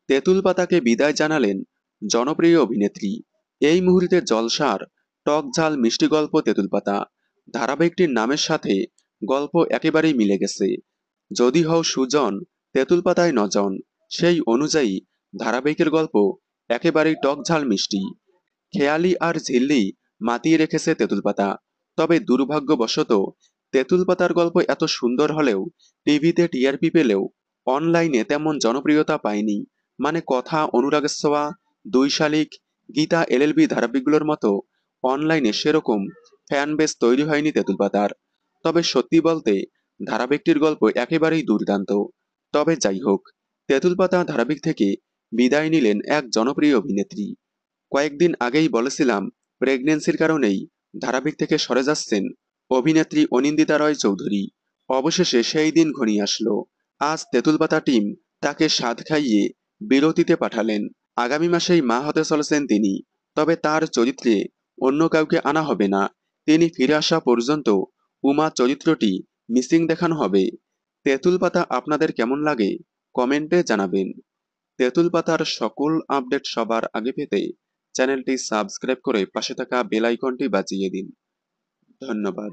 তেঁতুল পাতাকে বিদায় জানালেন জনপ্রিয় অভিনেত্রী। এই মুহূর্তে জলসার টক ঝাল মিষ্টি গল্প তেঁতুল পাতা ধারাবাহিকটির নামের সাথে গল্প একেবারেই মিলে গেছে। যদি হও সুজন, তেঁতুল পাতায় নজন, সেই অনুযায়ী ধারাবাহিকের গল্প একেবারেই টক ঝাল মিষ্টি। খেয়ালি আর ঝিল্লি মাতিয়ে রেখেছে তেঁতুল পাতা। তবে দুর্ভাগ্যবশত তেঁতুল পাতার গল্প এত সুন্দর হলেও, টিভিতে টিআরপি পেলেও অনলাইনে তেমন জনপ্রিয়তা পায়নি। মানে কথা, অনুরাগের ছোঁয়া, দুই শালিক, গীতা এলএলবি ধারাবাহিকগুলোর মতো অনলাইনে সেরকম ফ্যান বেস তৈরি হয়নি তেঁতুল পাতার। তবে সত্যি বলতে ধারাবাহিকটির গল্প একেবারেই দুর্দান্ত। তবে যাই হোক, তেঁতুল পাতা ধারাবাহিক থেকে বিদায় নিলেন এক জনপ্রিয় অভিনেত্রী। কয়েকদিন আগেই বলেছিলাম প্রেগন্যান্সির কারণেই ধারাবাহিক থেকে সরে যাচ্ছেন অভিনেত্রী অনিন্দিতা রয় চৌধুরী। অবশেষে সেই দিন ঘনিয়ে আসলো। আজ তেঁতুল পাতা টিম তাকে সাধ খাইয়ে বিরতিতে পাঠালেন। আগামী মাসেই মা হতে চলেছেন তিনি। তবে তার চরিত্রে অন্য কাউকে আনা হবে না। তিনি ফিরে আসা পর্যন্ত উমা চরিত্রটি মিসিং দেখানো হবে। তেঁতুল পাতা আপনাদের কেমন লাগে কমেন্টে জানাবেন। তেঁতুল পাতার সকল আপডেট সবার আগে পেতে চ্যানেলটি সাবস্ক্রাইব করে পাশে থাকা বেল আইকনটি বাজিয়ে দিন। ধন্যবাদ।